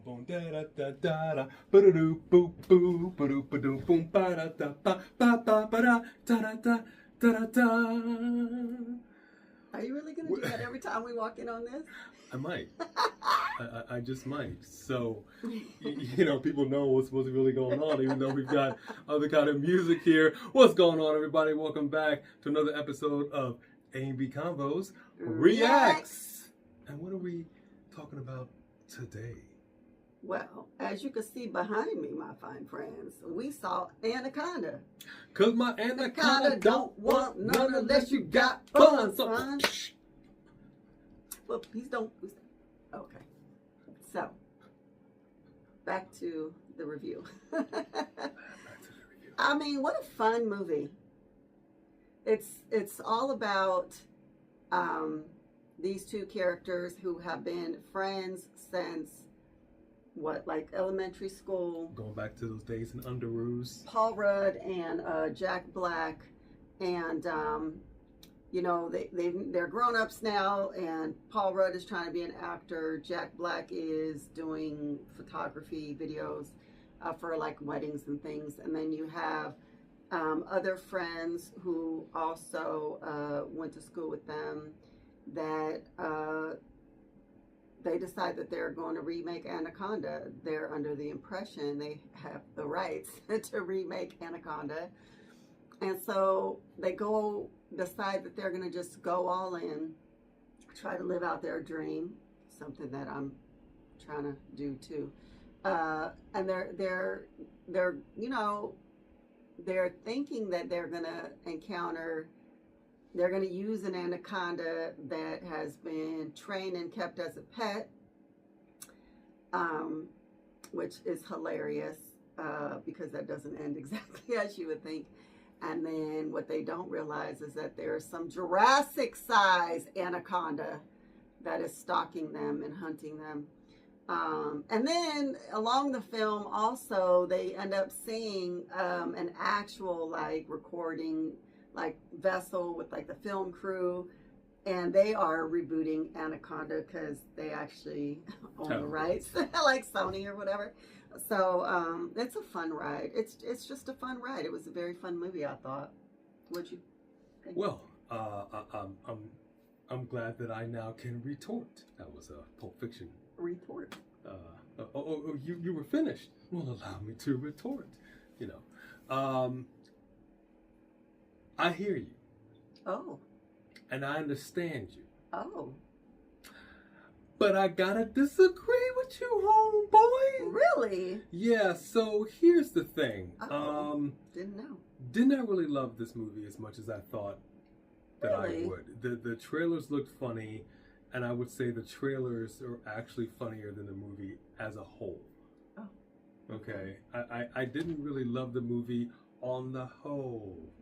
boom da da da da da ba da doo boo boo ba doo ba doo boom ba da da ba ba da da da da da. Are you really gonna do that every time we walk in on this? I might. I just might. So, people know what's supposed to be really going on, even though we've got other kind of music here. What's going on, everybody? Welcome back to another episode of A B Convos Reacts. And what are we talking about today? Well, as you can see behind me, my fine friends, we saw Anaconda. Cause my anaconda don't want none unless you got fun. son. Well, please don't. Okay. So, back to the review. I mean, what a fun movie. It's all about these two characters who have been friends since like elementary school. Going back to those days in Underoos. Paul Rudd and Jack Black, and they're grown-ups now, and Paul Rudd is trying to be an actor. Jack Black is doing photography videos for like weddings and things. And then you have other friends who also went to school with them that they decide that they're going to remake Anaconda. They're under the impression they have the rights to remake Anaconda. And so they decide that they're going to just go all in, try to live out their dream, something that I'm trying to do too. And they're thinking that they're going to use an anaconda that has been trained and kept as a pet, which is hilarious because that doesn't end exactly as you would think. And then what they don't realize is that there's some Jurassic-sized anaconda that is stalking them and hunting them. And then along the film also they end up seeing an actual like recording like vessel with like the film crew, and they are rebooting Anaconda because they actually own the rights like Sony or whatever. So it's a fun ride. It's just a fun ride. It was a very fun movie, I thought. What'd you think? Well, I'm glad that I now can retort. That was a Pulp Fiction retort. You were finished. Well, allow me to retort. I hear you. Oh. And I understand you. Oh. But I gotta disagree with you, homeboy. Really? Yeah, so here's the thing. Didn't know. Did not really love this movie as much as I thought that I would. The trailers looked funny, and I would say the trailers are actually funnier than the movie as a whole. Oh. Okay. I didn't really love the movie on the whole.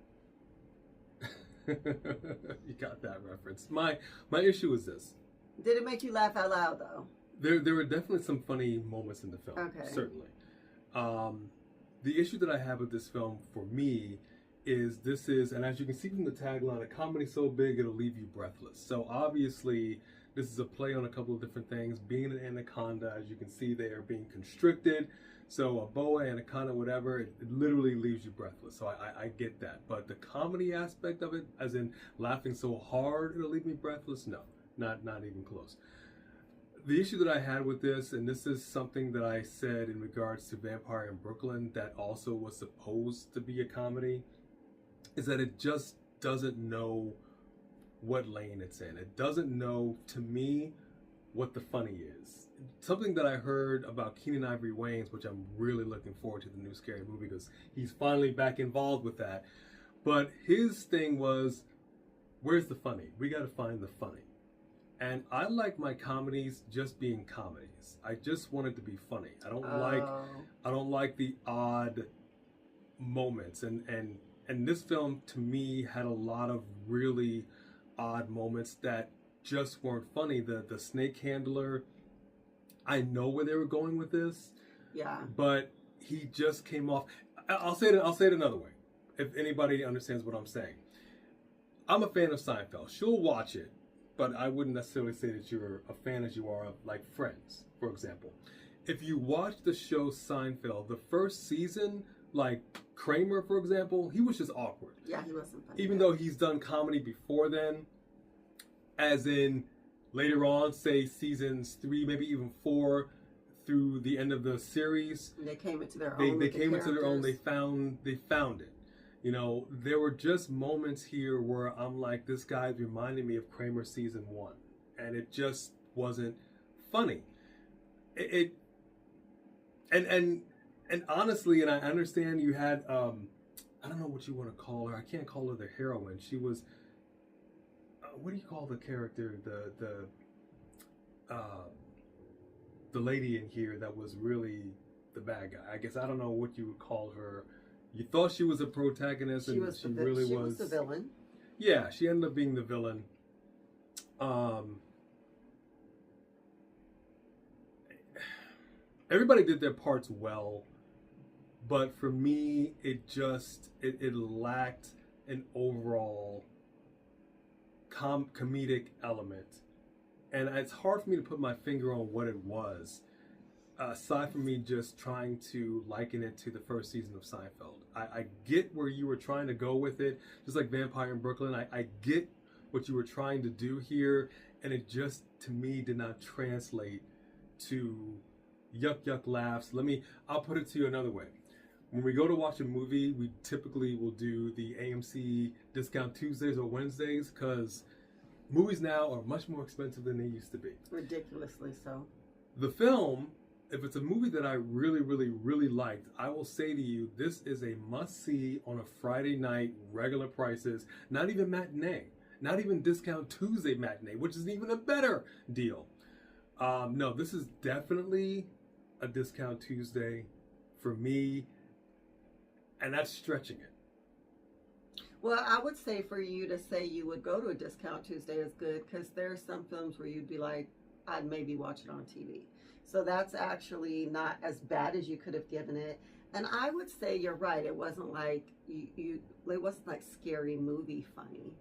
You got that reference. My issue is this. Did it make you laugh out loud though? There were definitely some funny moments in the film. Okay. Certainly. The issue that I have with this film for me is this is, and as you can see from the tagline, a comedy so big it'll leave you breathless. So obviously this is a play on a couple of different things. Being an anaconda, as you can see, they are being constricted. So a boa, anaconda, whatever, it literally leaves you breathless. So I get that. But the comedy aspect of it, as in laughing so hard it'll leave me breathless, no, not even close. The issue that I had with this, and this is something that I said in regards to Vampire in Brooklyn that also was supposed to be a comedy, is that it just doesn't know what lane it's in. It doesn't know, to me, what the funny is. Something that I heard about Keenan Ivory Wayans, which I'm really looking forward to the new Scary Movie because he's finally back involved with that. But his thing was, where's the funny? We got to find the funny. And I like my comedies just being comedies. I just want it to be funny. I don't like the odd moments. And this film to me had a lot of really odd moments that just weren't funny. The snake handler, I know where they were going with this. Yeah. But he just came off. I'll say it another way, if anybody understands what I'm saying. I'm a fan of Seinfeld. She'll watch it, but I wouldn't necessarily say that you're a fan as you are of like Friends, for example. if you watch the show Seinfeld, the first season, like Kramer, for example, he was just awkward. Yeah, he wasn't funny. Even though he's done comedy before then, as in later on, say seasons 3, maybe even 4, through the end of the series, they came into their own. They came into their own. They found it. You know, there were just moments here where I'm like, this guy's reminding me of Kramer season 1, and it just wasn't funny. And honestly, and I understand you had I don't know what you want to call her. I can't call her the heroine. She was what do you call the character? The lady in here that was really the bad guy. I guess I don't know what you would call her. You thought she was a protagonist, she was the villain. Yeah, she ended up being the villain. Everybody did their parts well, but for me, it lacked an overall comedic element. And it's hard for me to put my finger on what it was, aside from me just trying to liken it to the first season of Seinfeld. I get where you were trying to go with it, just like Vampire in Brooklyn. I get what you were trying to do here, and it just, to me, did not translate to yuck laughs. I'll put it to you another way. When we go to watch a movie, we typically will do the AMC discount Tuesdays or Wednesdays, because movies now are much more expensive than they used to be. Ridiculously so. The film, if it's a movie that I really liked, I will say to you, this is a must-see on a Friday night, regular prices, not even matinee, not even discount Tuesday matinee, which is even a better deal. No, this is definitely a discount Tuesday for me, and that's stretching it. Well, I would say for you to say you would go to a discount Tuesday is good, because there are some films where you'd be like, I'd maybe watch it on TV. So that's actually not as bad as you could have given it. And I would say you're right. It wasn't like it wasn't like scary movie funny,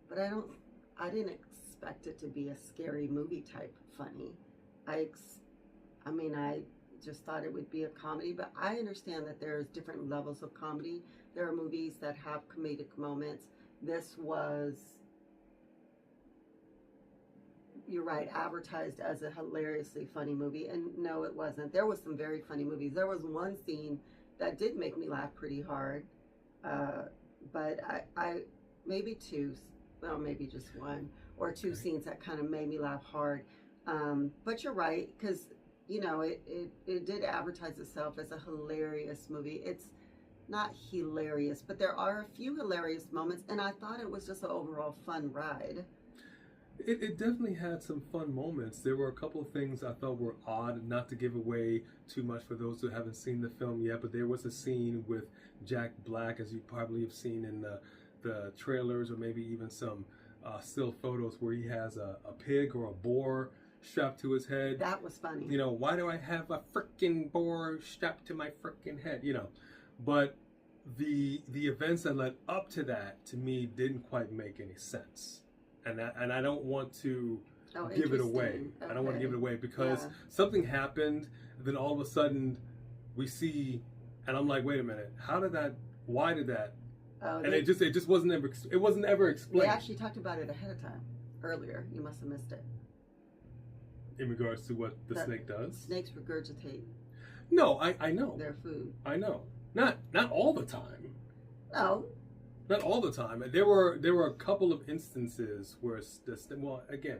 but I didn't expect it to be a scary movie type funny. I just thought it would be a comedy, but I understand that there's different levels of comedy. There are movies that have comedic moments. This was, you're right, advertised as a hilariously funny movie, and no, it wasn't. There was some very funny movies. There was one scene that did make me laugh pretty hard, but I maybe two, well, maybe just one or two scenes that kind of made me laugh hard. But you're right, because it did advertise itself as a hilarious movie. It's not hilarious, but there are a few hilarious moments, and I thought it was just an overall fun ride. It definitely had some fun moments. There were a couple of things I thought were odd, not to give away too much for those who haven't seen the film yet, but there was a scene with Jack Black, as you probably have seen in the trailers or maybe even some still photos, where he has a pig or a boar strapped to his head. That was funny. Why do I have a frickin' boar strapped to my frickin' head? But the events that led up to that, to me, didn't quite make any sense. And I don't want to give it away. Okay. I don't want to give it away, because something happened, and then all of a sudden we see, and I'm like, wait a minute, why did that? And it just wasn't ever explained. They actually talked about it ahead of time, earlier. You must have missed it. In regards to what the snake does? Snakes regurgitate. No, I know. Their food. I know. Not all the time. No. Not all the time. There were a couple of instances where again,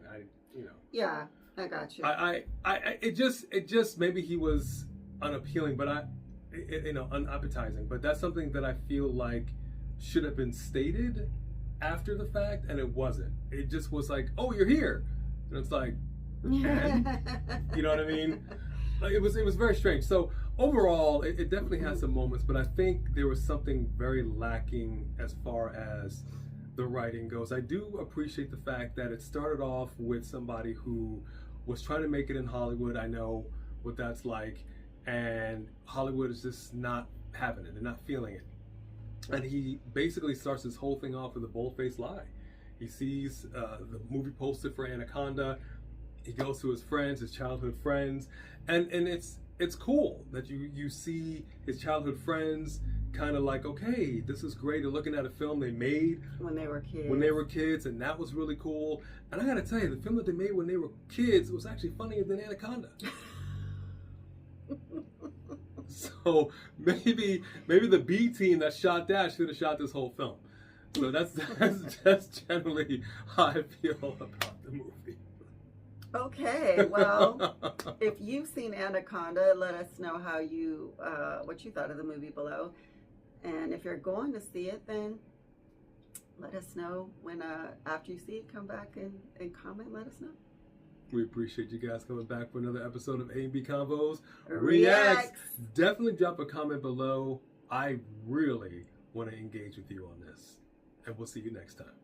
Yeah, I got you. It just maybe he was unappealing, but unappetizing. But that's something that I feel like should have been stated after the fact, and it wasn't. It just was like, oh, you're here, and it's like, and you know what I mean? Like, it was very strange. So overall, it definitely has some moments, but I think there was something very lacking as far as the writing goes. I do appreciate the fact that it started off with somebody who was trying to make it in Hollywood. I know what that's like, and Hollywood is just not having it. They're not feeling it. And he basically starts this whole thing off with a bold-faced lie. He sees the movie poster for Anaconda. He goes to his friends, his childhood friends, and it's it's cool that you see his childhood friends kind of like, okay, this is great. They're looking at a film they made when they were kids, and that was really cool. And I gotta tell you, the film that they made when they were kids was actually funnier than Anaconda. So maybe the B team that shot that should have shot this whole film. So that's generally how I feel about the movie. Okay, well, if you've seen Anaconda, let us know how what you thought of the movie below. And if you're going to see it, then let us know when after you see it, come back and comment, let us know. We appreciate you guys coming back for another episode of A B Convos Reacts. Definitely drop a comment below. I really want to engage with you on this. And we'll see you next time.